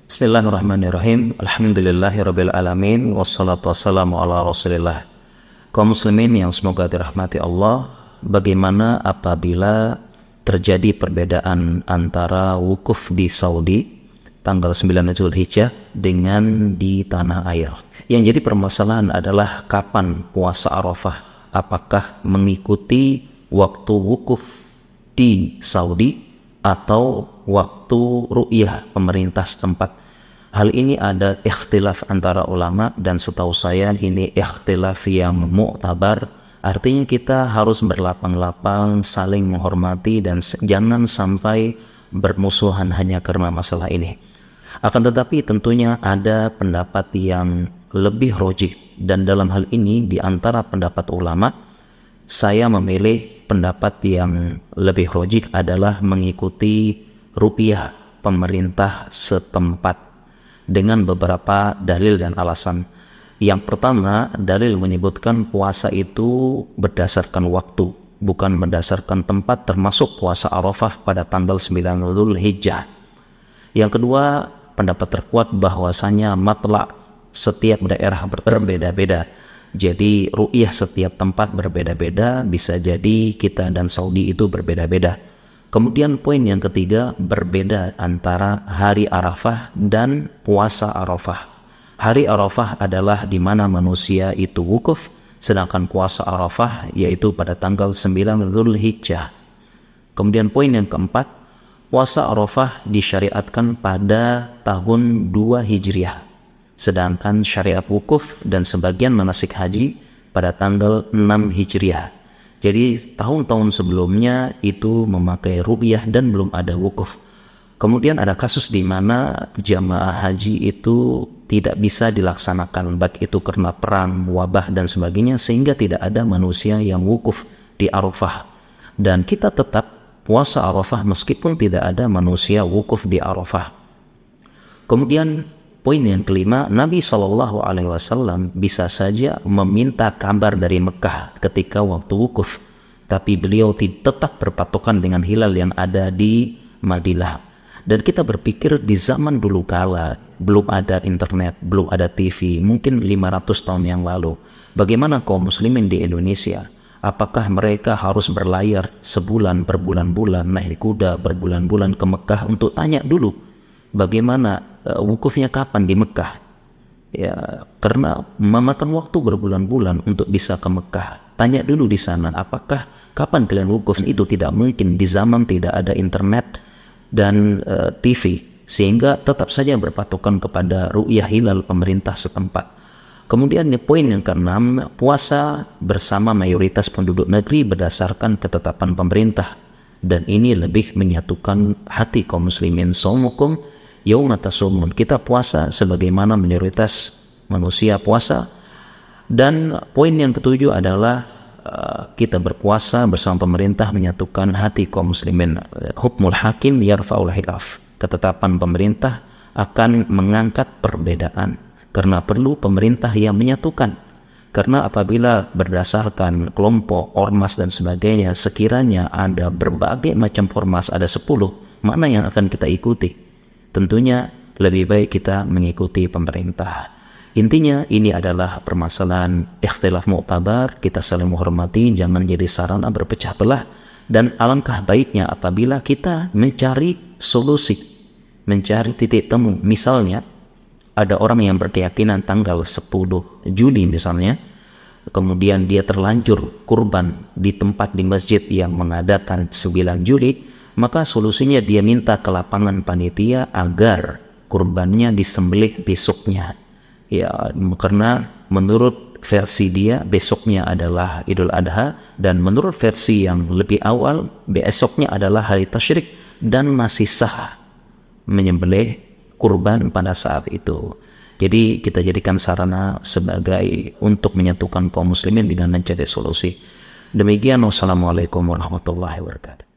Bismillahirrahmanirrahim. Alhamdulillahirabbil alamin wassalatu wassalamu ala Rasulillah. Kaum muslimin yang semoga dirahmati Allah, bagaimana apabila terjadi perbedaan antara wukuf di Saudi tanggal 9 Zulhijjah dengan di tanah air? Yang jadi permasalahan adalah kapan puasa Arafah, apakah mengikuti waktu wukuf di Saudi atau waktu ru'yah pemerintah setempat. Hal ini ada ikhtilaf antara ulama, dan setahu saya ini ikhtilaf yang mu'tabar. Artinya kita harus berlapang-lapang saling menghormati dan jangan sampai bermusuhan hanya karena masalah ini. Akan tetapi tentunya ada pendapat yang lebih rojih, dan dalam hal ini di antara pendapat ulama saya memilih pendapat yang lebih rojih adalah mengikuti rupiah pemerintah setempat dengan beberapa dalil dan alasan. Yang pertama, dalil menyebutkan puasa itu berdasarkan waktu, bukan berdasarkan tempat, termasuk puasa Arafah pada tanggal 9 Zulhijjah. Yang kedua, pendapat terkuat bahwasanya matla' setiap daerah berbeda-beda. Jadi ru'yah setiap tempat berbeda-beda, bisa jadi kita dan Saudi itu berbeda-beda. Kemudian poin yang ketiga, berbeda antara hari Arafah dan puasa Arafah. Hari Arafah adalah di mana manusia itu wukuf, sedangkan puasa Arafah yaitu pada tanggal 9 Zulhijjah. Kemudian poin yang keempat, puasa Arafah disyariatkan pada tahun 2 Hijriah. Sedangkan syariat wukuf dan sebagian manasik haji pada tanggal 6 Hijriah. Jadi tahun-tahun sebelumnya itu memakai ru'yah dan belum ada wukuf. Kemudian ada kasus di mana jamaah haji itu tidak bisa dilaksanakan, baik itu karena perang, wabah dan sebagainya, sehingga tidak ada manusia yang wukuf di Arafah. Dan kita tetap puasa Arafah meskipun tidak ada manusia wukuf di Arafah. Kemudian poin yang kelima, Nabi SAW bisa saja meminta kabar dari Mekah ketika waktu wukuf, tapi beliau tetap berpatokan dengan hilal yang ada di Madinah. Dan kita berpikir di zaman dulu kala, belum ada internet, belum ada TV, mungkin 500 tahun yang lalu, bagaimana kaum muslimin di Indonesia? Apakah mereka harus berlayar sebulan, berbulan-bulan, naik kuda berbulan-bulan ke Mekah untuk tanya dulu bagaimana wukufnya kapan di Mekah? Ya, karena memakan waktu berbulan-bulan untuk bisa ke Mekah. Tanya dulu di sana, apakah kapan kalian wukuf? Itu tidak mungkin di zaman tidak ada internet dan TV, sehingga tetap saja berpatokan kepada ru'yah hilal pemerintah setempat. Kemudian poin yang keenam, puasa bersama mayoritas penduduk negeri berdasarkan ketetapan pemerintah, dan ini lebih menyatukan hati kaum muslimin. Shaumukum yauma tasumun, kita puasa sebagaimana mayoritas manusia puasa. Dan poin yang ketujuh adalah kita berpuasa bersama pemerintah menyatukan hati kaum muslimin. Hukmul hakim yarfa'ul khilaf, ketetapan pemerintah akan mengangkat perbedaan, karena perlu pemerintah yang menyatukan. Karena apabila berdasarkan kelompok, ormas dan sebagainya, sekiranya ada berbagai macam ormas, ada 10, mana yang akan kita ikuti? Tentunya lebih baik kita mengikuti pemerintah. Intinya ini adalah permasalahan ikhtilaf mu'tabar, kita saling menghormati, jangan jadi sarana berpecah belah. Dan alangkah baiknya apabila kita mencari solusi, mencari titik temu. Misalnya ada orang yang berkeyakinan tanggal 10 Juli misalnya, kemudian dia terlanjur kurban di tempat di masjid yang mengadakan 9 Juli, maka solusinya dia minta ke lapangan panitia agar kurbannya disembelih besoknya. Ya, karena menurut versi dia besoknya adalah Idul Adha, dan menurut versi yang lebih awal besoknya adalah hari tasyrik, dan masih sah menyembelih kurban pada saat itu. Jadi kita jadikan sarana sebagai untuk menyatukan kaum muslimin dengan mencari solusi. Demikian, wassalamualaikum warahmatullahi wabarakatuh.